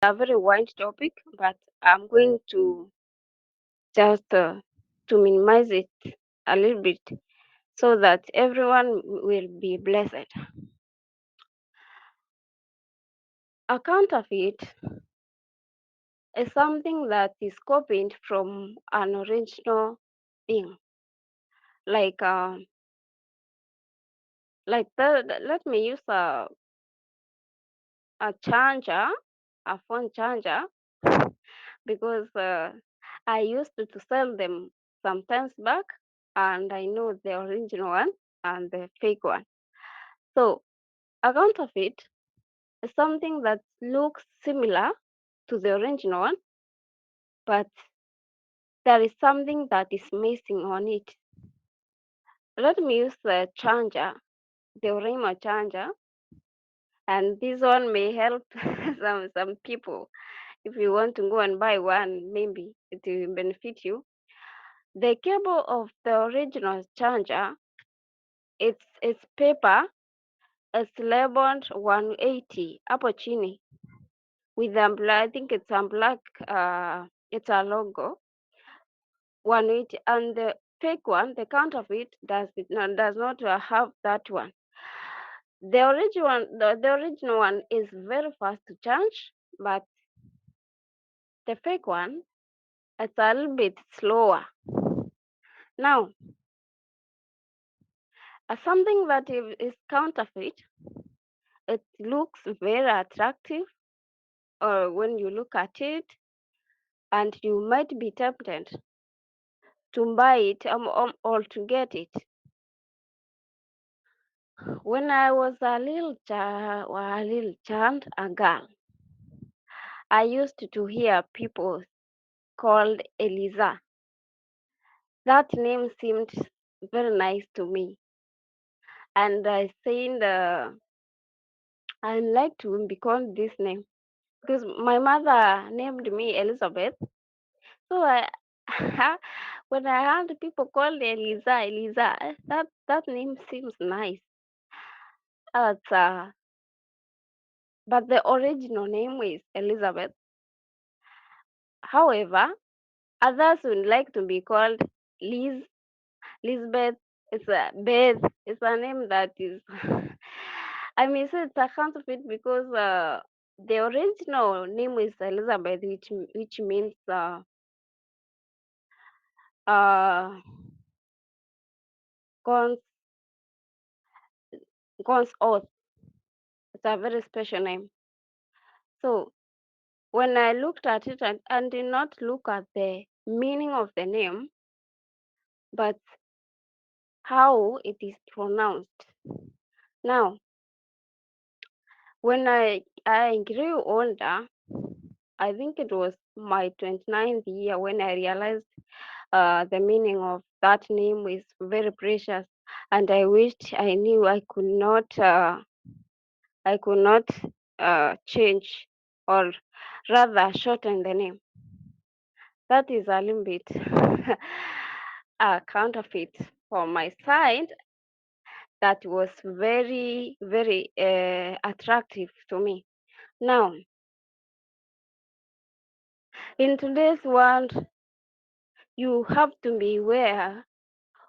a very wide topic, but I'm going to just to minimize it a little bit so that everyone will be blessed. A counterfeit is something that is copied from an original thing, like let me use a charger, a phone charger, because I used to sell them sometimes back, and I know the original one and the fake one. So a counterfeit is something that looks similar to the original one, but there is something that is missing on it. Let me use the charger, the Orima charger, and this one may help some people. If you want to go and buy one, maybe it will benefit you. The cable of the original charger, it's paper, it's labeled 180 hapo chini with I think it's a black it's a logo 180, and the fake one, the counterfeit, does not have that one. The original one is very fast to charge, but the fake one, it's a little bit slower. Now, something that is counterfeit, it looks very attractive, or when you look at it, and you might be tempted to buy it or to get it. When I was a little child, a girl, I used to hear people called Eliza. That name seemed very nice to me, and I said I like to be called this name because my mother named me Elizabeth. So I, when I heard people call Eliza, Eliza, that name seems nice. It's, but the original name is Elizabeth. However, others would like to be called Liz, Lisbeth. It's a Beth. It's a name that is. I may say it's a counterfeit because the original name is Elizabeth, which means uh God's God's oath. It's a very special name. So when I looked at it and did not look at the meaning of the name, but how it is pronounced. Now, when I grew older, I think it was my 29th year when I realized the meaning of that name is very precious, and I wished I knew I could not change or rather shorten the name. That is a little bit a counterfeit from my side that was very, very attractive to me. Now, in today's world, you have to be aware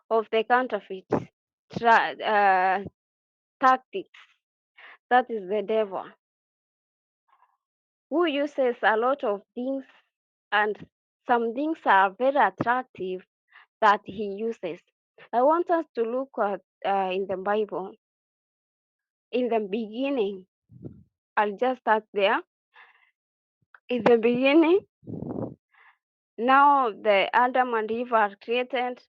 of the counterfeit tactics. That is the devil, who uses a lot of things, and some things are very attractive that he uses. I want us to look at in the Bible. In the beginning, I'll just start there. In the beginning, now the Adam and Eve are created.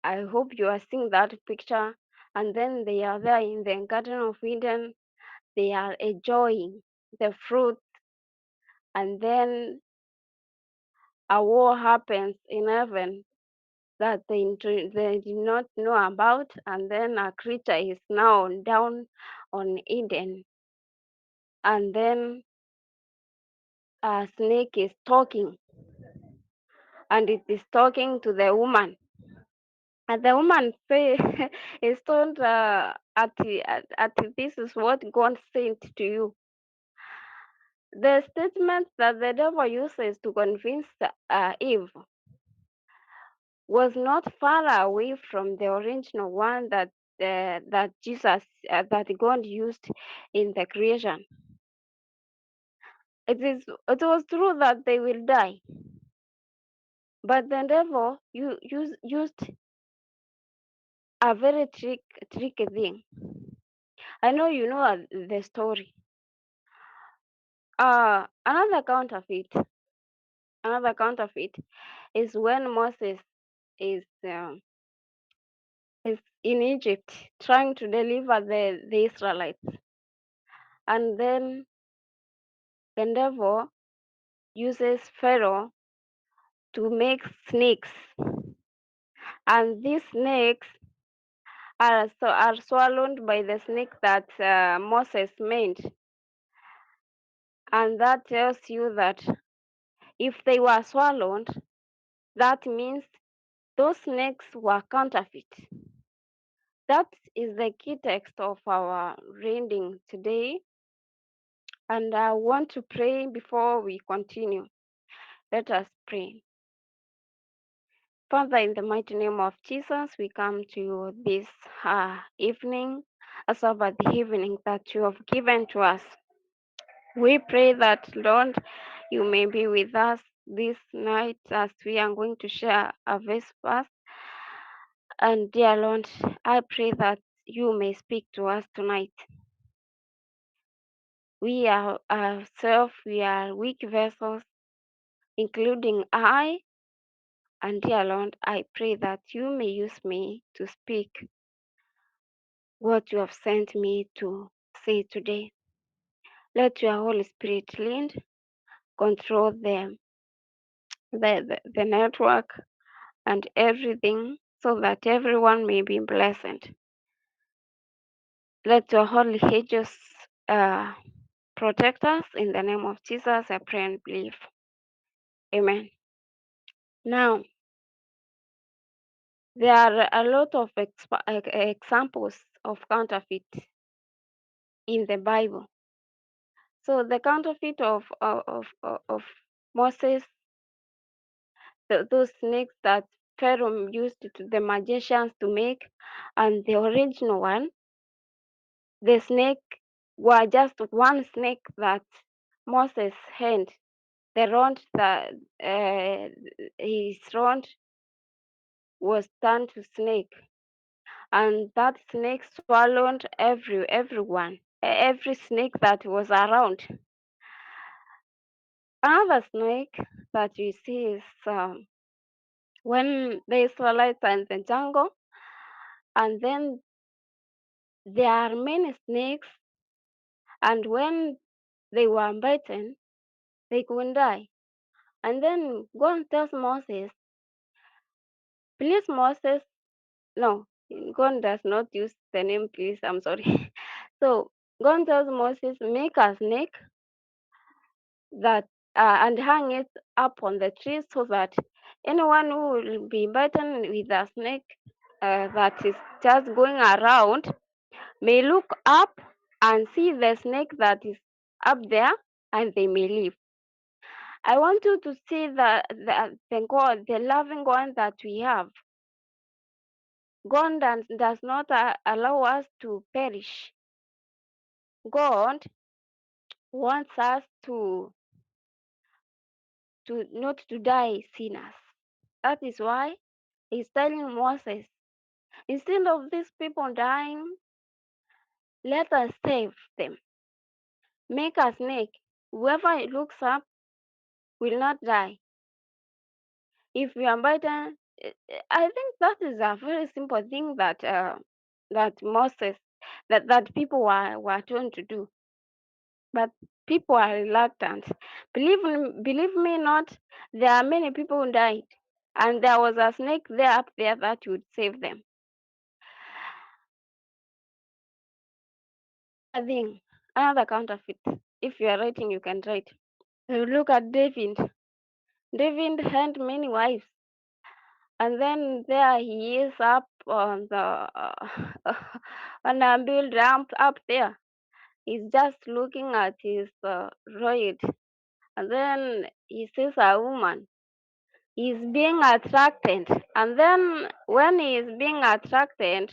I hope you are seeing that picture. And then they are there in the Garden of Eden. They are enjoying the fruit. And then a war happens in heaven that they did not know about. And then a creature is now down on Eden. And then a snake is talking, and it is talking to the woman. And the woman say, is told, at this is what God sent to you. The statement that the devil uses to convince Eve was not far away from the original one that Jesus that God used in the creation. It was true that they will die, but the devil used a very tricky thing. I know you know the story. Another counterfeit is when Moses is um, is in Egypt trying to deliver the Israelites, and then the devil uses Pharaoh to make snakes, and these snakes are swallowed by the snake that Moses made, and that tells you that if they were swallowed, that means those snakes were counterfeit. That is the key text of our reading today, and I want to pray before we continue. Let us pray. Father, in the mighty name of Jesus, we come to you this evening, a Sabbath evening that you have given to us. We pray that, Lord, you may be with us this night as we are going to share a verse fast. And dear Lord, I pray that you may speak to us tonight. We are ourselves, we are weak vessels, including I. And dear Lord, I pray that you may use me to speak what you have sent me to say today. Let your Holy Spirit lead, control the network and everything so that everyone may be blessed. Let your holy angels uh, protect us. In the name of Jesus, I pray and believe. Amen. Now, there are a lot of examples of counterfeit in the Bible. So the counterfeit of Moses, those snakes that Pharaoh used the magicians to make, and the original one, the snake were just one snake that Moses had. The rod that his rod was turned to snake, and that snake swallowed everyone, every snake that was around. Another snake that you see is when the Israelites are in the jungle, and then there are many snakes, and when they were bitten, they couldn't die. And then God tells Moses, please, Moses, no, God does not use the name please, I'm sorry. So God tells Moses, make a snake that and hang it up on the tree so that anyone who will be bitten with a snake that is just going around may look up and see the snake that is up there and they may live. I want you to see the God, the loving one that we have. God does not allow us to perish. God wants us to not to die sinners. That is why he's telling Moses, instead of these people dying, let us save them. Make a snake. Whoever looks up will not die. If you are bitten, I think that is a very simple thing that Moses that people were told to do. But people are reluctant. Believe me not, there are many people who died, and there was a snake there up there that would save them. Another thing, another counterfeit. If you are writing, you can write. Look at David. David had many wives, and then there he is up on the on a build ramp up there, He's just looking at his right, and then he sees a woman. He's being attracted, and then when he is being attracted,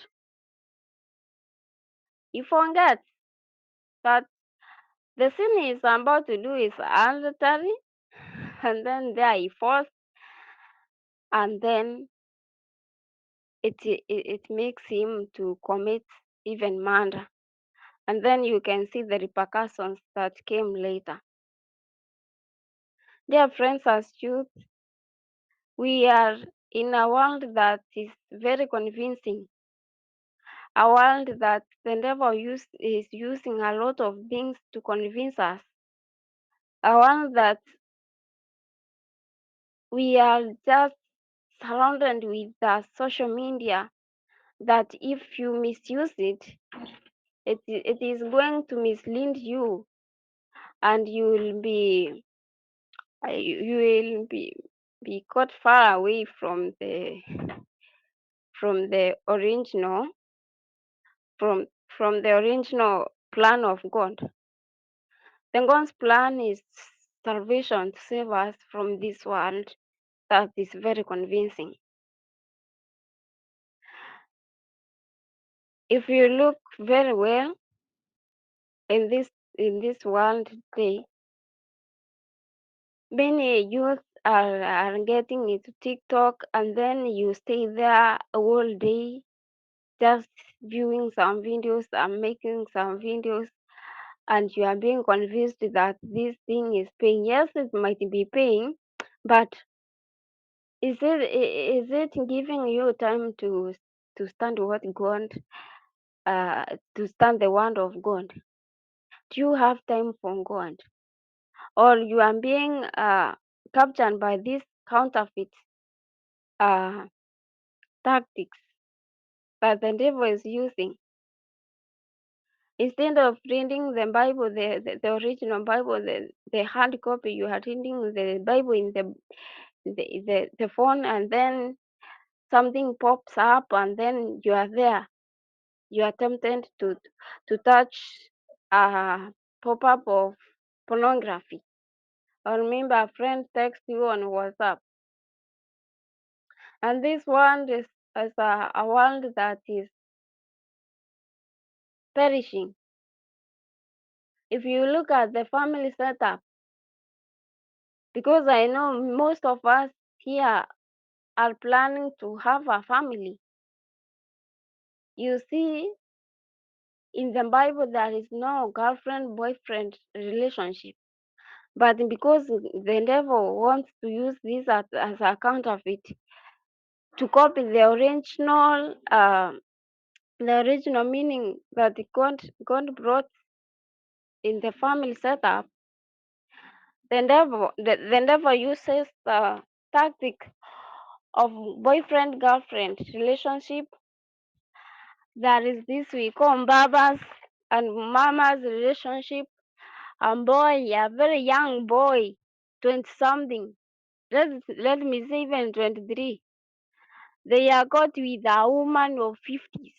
he forgets that the sin he's about to do is adultery, and then there he falls, and then it makes him to commit even murder. And then you can see the repercussions that came later. Dear friends, as youth, we are in a world that is very convincing, a world that the devil is using a lot of things to convince us, a world that we are just surrounded with the social media, that if you misuse it, it is going to mislead you, and you will be caught far away from the original from the original plan of God. The God's plan is salvation to save us from this world that is very convincing. If you look very well in this world today, many youth are getting into TikTok, and then you stay there all day just viewing some videos and making some videos, and you are being convinced that this thing is paying. Yes, it might be paying, but is it giving you time to stand what God, to stand the word of God? Do you have time for God, or you are being captured by this counterfeit uh, tactics that the devil is using? Instead of reading the Bible, the original Bible, the hard copy, you are reading the Bible in the phone, and then something pops up, and then you are there. You are tempted to touch a pop-up of pornography. Or remember a friend texts you on WhatsApp. And this world is a world that is perishing. If you look at the family setup, because I know most of us here are planning to have a family. You see, in the Bible, there is no girlfriend boyfriend relationship. But because the devil wants to use this as a counterfeit to copy the original meaning that God brought in the family setup, the devil uses the tactic of boyfriend girlfriend relationship. There is this we call babas and mamas relationship. A boy, a very young boy, 20 something, let me say even 23, they are caught with a woman of 50s,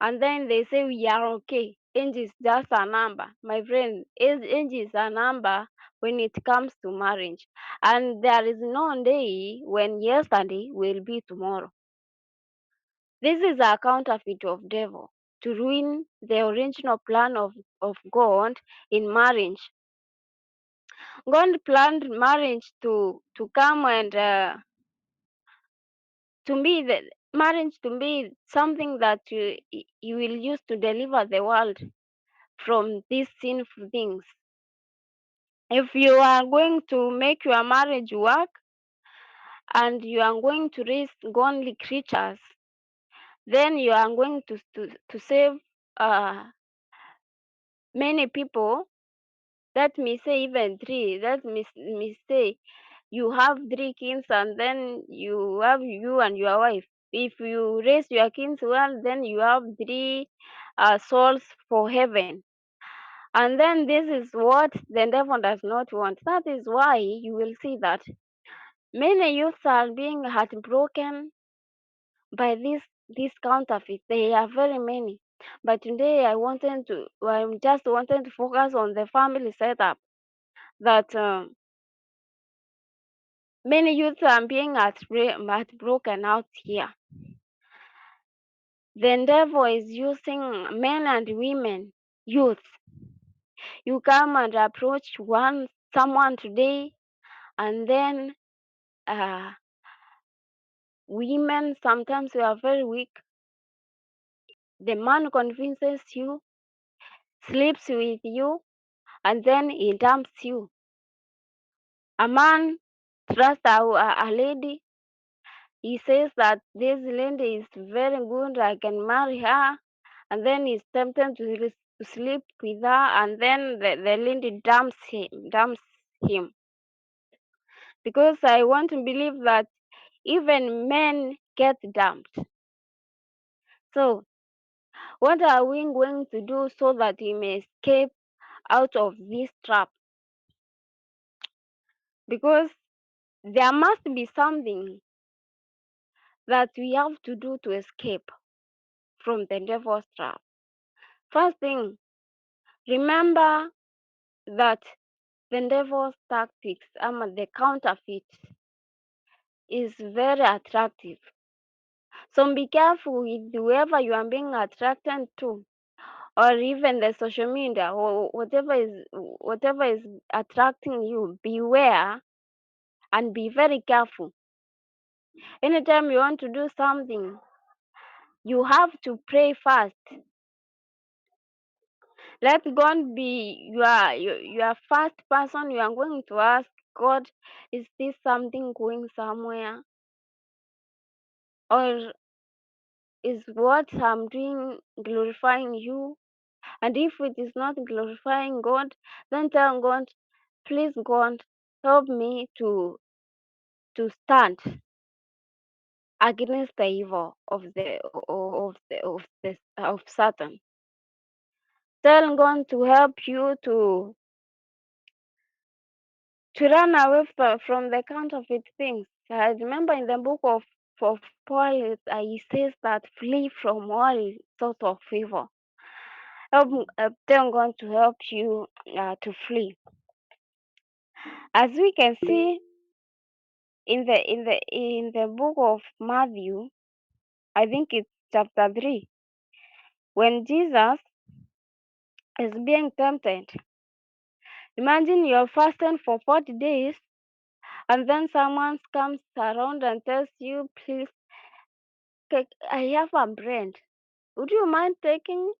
and then they say we are okay. Age is just a number. My friend, age is a number when it comes to marriage. And there is no day when yesterday will be tomorrow. This is a counterfeit of devil to ruin the original plan of God in marriage. God planned marriage to come and to be the marriage to be something that you will use to deliver the world from these sinful things. If you are going to make your marriage work and you are going to raise godly creatures, then you are going to save uh, many people. Let me say even three. Let me say you have three kids, and then you have you and your wife. If you raise your kids well, then you have three souls for heaven. And then this is what the devil does not want. That is why you will see that many youths are being heartbroken by this counterfeit. They are very many. But today I just wanted to focus on the family setup that many youths are being heartbroken out here. The devil is using men and women, youth. You come and approach someone today, and then uh, women sometimes we are very weak. The man convinces you, sleeps with you, and then he dumps you. A man trusts a lady. He says that this lady is very good, I can marry her, and then he's tempted to sleep with her, and then the lady dumps him. Because I want to believe that even men get dumped. So, what are we going to do so that we may escape out of this trap? Because there must be something that we have to do to escape from the devil's trap. First thing, remember that the devil's tactics, the counterfeit, is very attractive. So be careful with whoever you are being attracted to, or even the social media or whatever is attracting you. Beware and be very careful. Anytime you want to do something, you have to pray first. Let God be your first person you are going to ask God, is this something going somewhere? Or is what I'm doing glorifying you? And if it is not glorifying God, then tell God, please God, help me to stand against the evil of Satan. Tell God to help you to run away from the counterfeit things. I remember in the book of Paul, he says that flee from all sorts of evil. Tell God to help you to flee. As we can see in the book of Matthew, I think it's chapter 3, when Jesus is being tempted. Imagine you're fasting for 40 days and then someone comes around and tells you, please, I have a bread. Would you mind taking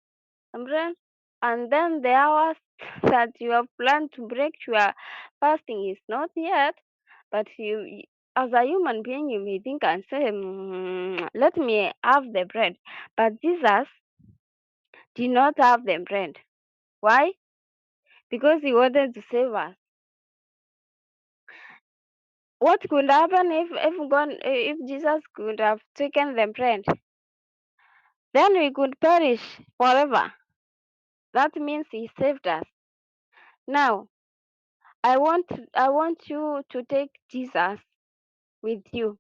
a bread? And then the hours that you have planned to break your fasting is not yet, but as a human being, you may think and say, let me have the bread. But Jesus did not have the bread. Why? Because he wanted to save us. What could happen if Jesus could have taken the bread? Then we could perish forever. That means he saved us. Now, I want you to take Jesus with you.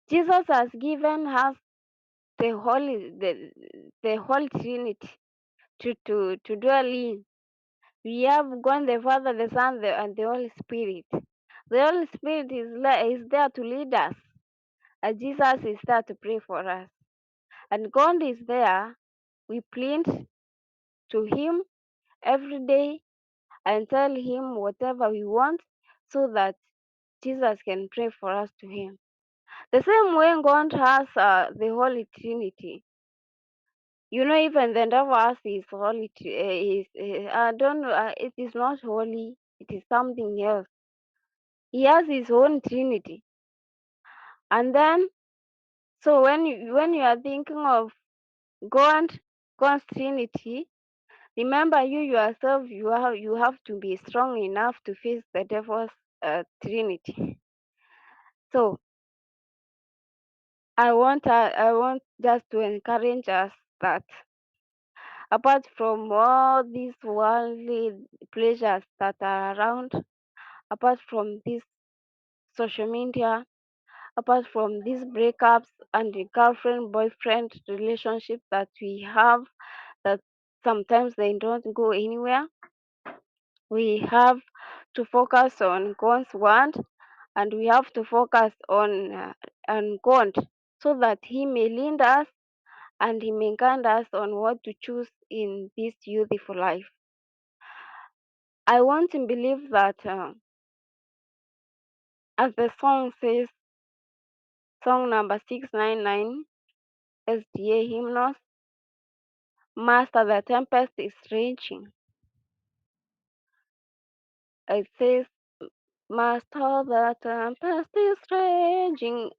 Jesus has given us the Holy Trinity to dwell in. We have God the Father, the Son, and the Holy Spirit. The Holy Spirit is there to lead us, and Jesus is there to pray for us. And God is there. We plead to Him every day and tell Him whatever we want so that Jesus can pray for us to Him. The same way God has the Holy Trinity. Even the devil has his holy. I don't know. It is not holy. It is something else. He has his own Trinity, and then so when you are thinking of God, God's Trinity, remember you yourself. You have to be strong enough to face the devil's Trinity. So I want just to encourage us that apart from all these worldly pleasures that are around, apart from this social media, apart from these breakups and the girlfriend boyfriend relationship that we have, that sometimes they don't go anywhere. We have to focus on God's word, and we have to focus on God, so that He may lead us and He may guide us on what to choose in this youthful life. I want to believe that, as the song says, song number 699, SDA hymnals, Master, the tempest is raging. It says, Master, the tempest is raging.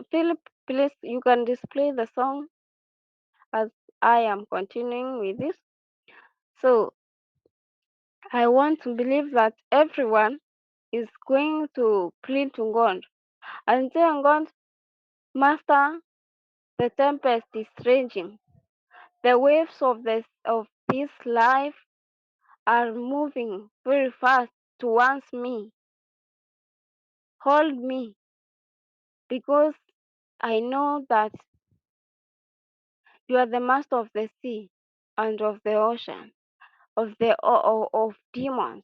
Philip, please, you can display the song as I am continuing with this. So I want to believe that everyone is going to plead to God and tell God, Master, the tempest is raging. The waves of this life are moving very fast towards me. Hold me, because I know that you are the master of the sea and of the ocean, of demons.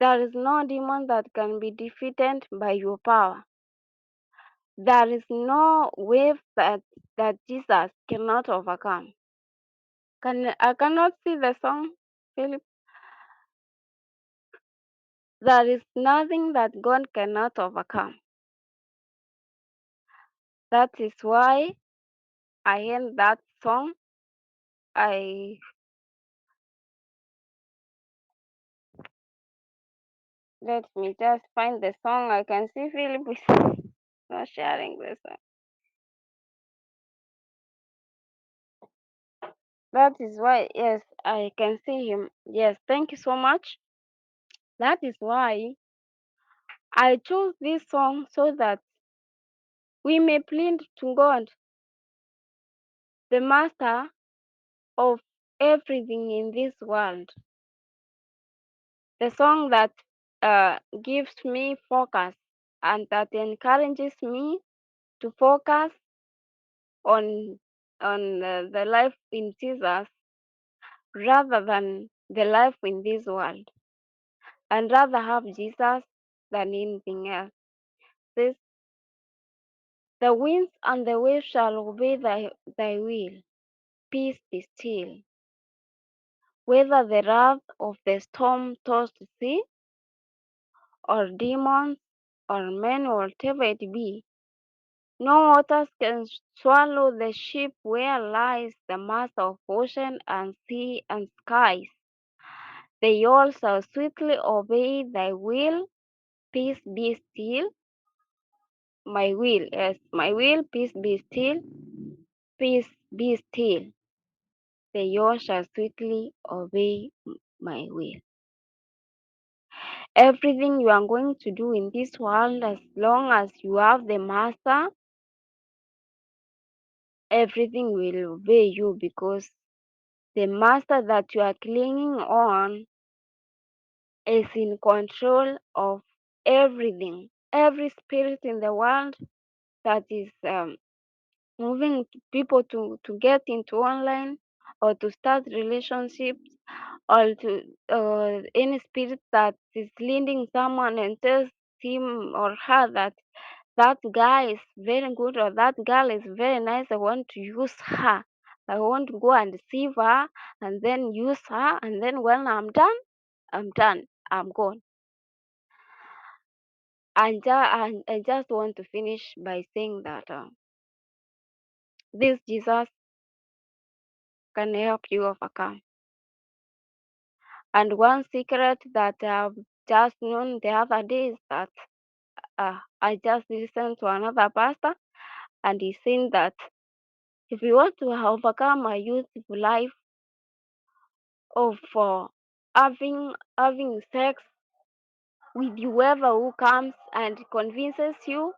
There is no demon that can be defeated by your power. There is no wave that Jesus cannot overcome. I cannot see the song, Philip. There is nothing that God cannot overcome. That is why I end that song. I Let me just find the song. I can see Philip is not sharing the song. That is why, yes, I can see him. Yes, thank you so much. That is why I chose this song, so that we may plead to God, the master of everything in this world. The song that gives me focus and that encourages me to focus on the life in Jesus rather than the life in this world, and rather have Jesus than anything else. Says, the winds and the waves shall obey thy will. Peace be still. Whether the wrath of the storm tossed sea, or demons, or men, whatever it be, no waters can swallow the ship where lies the master of ocean and sea and skies. They all shall sweetly obey thy will. Peace be still. My will, yes, my will, peace be still. Peace be still. They all shall sweetly obey my will. Everything you are going to do in this world, as long as you have the master, everything will obey you, because the master that you are clinging on is in control of everything. Every spirit in the world that is moving people to get into online, or to start relationships, or to any spirit that is leading someone and tells him or her that guy is very good, or that girl is very nice, I want to use her, I want to go and deceive her and then use her, and then when I'm done, I'm gone. And I just want to finish by saying that this Jesus can help you overcome. And one secret that I've just known the other day is that I just listened to another pastor, and he's saying that if you want to overcome a youthful life of having sex with whoever who comes and convinces you,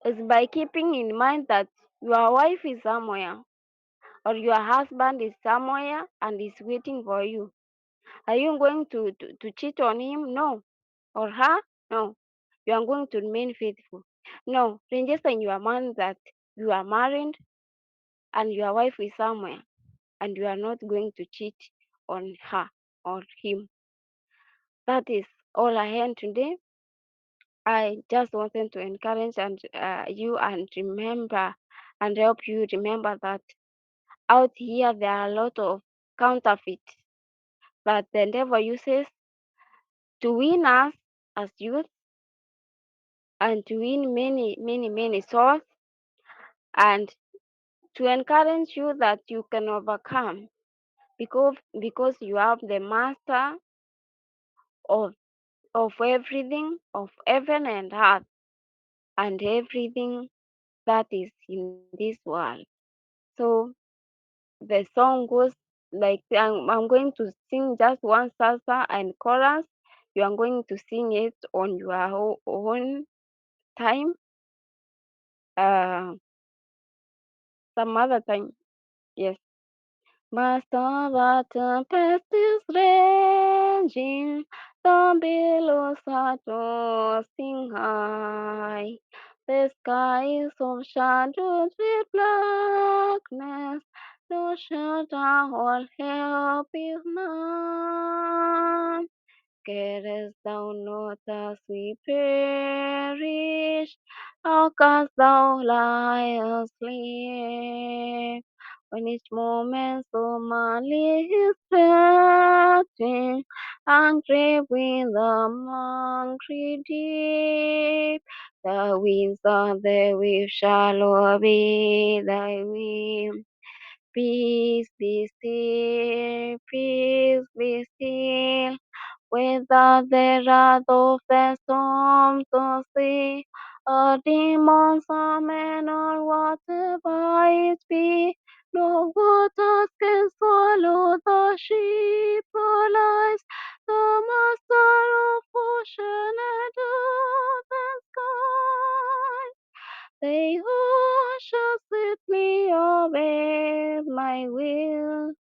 is by keeping in mind that your wife is somewhere, or your husband is somewhere and is waiting for you. Are you going to cheat on him? No. Or her? No. You are going to remain faithful. No, register in your mind that you are married and your wife is somewhere and you are not going to cheat on her or him. That is all I had today. I just wanted to encourage you and remember and help you remember that out here there are a lot of counterfeit that the devil uses to win us as youth and to win many souls and to encourage you that you can overcome because you have the master of everything of heaven and earth and everything that is in this world. So the song goes like I'm going to sing just one salsa and chorus. You are going to sing it on your own time, uh, some other time. Yes. Master, the tempest is raging, the billows are tossing high. The sky is of shadowed with blackness, no shelter or help is nigh. Carest thou not as we perish? How canst thou lie asleep? When each moment so madly is stretching, angry with the hungry deep. The winds of the wave shall obey thy will. Peace be still, peace be still. Whether the wrath of the storms or sea, or demons or men or whatever it be, no waters can swallow the sheep alive. The master of ocean and earth and sky, they who shall sweetly obey my will.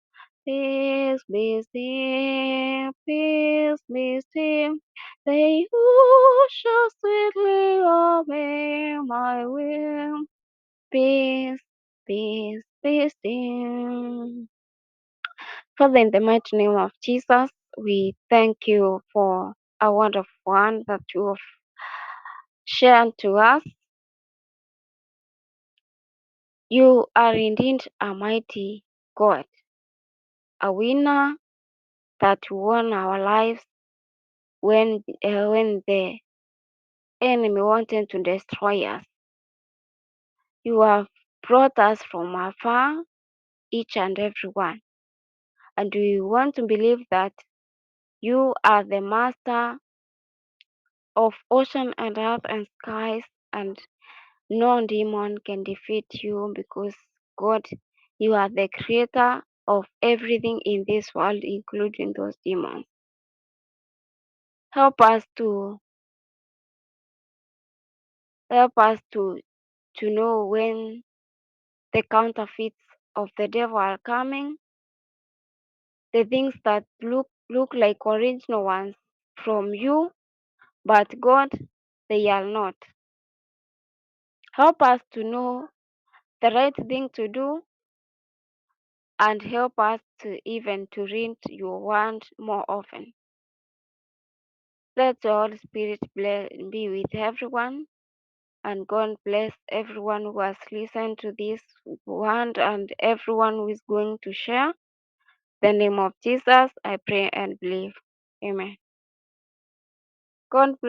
Peace be still, peace be still. They who shall sweetly obey my will. Peace, peace, be still. Father, in the mighty name of Jesus, we thank you for a wonderful one that you have shared to us. You are indeed a mighty God, a winner that won our lives when the enemy wanted to destroy us. You have brought us from afar, each and every one. And we want to believe that you are the master of ocean and earth and skies, and no demon can defeat you because God, you are the creator of everything in this world, including those demons. Help us to help us to know when the counterfeits of the devil are coming, the things that look like original ones from you, but God, they are not. Help us to know the right thing to do and help us to even to read your word more often. Let the Holy Spirit be with everyone, and God bless everyone who has listened to this word and everyone who is going to share. In the name of Jesus, I pray and believe. Amen. God bless.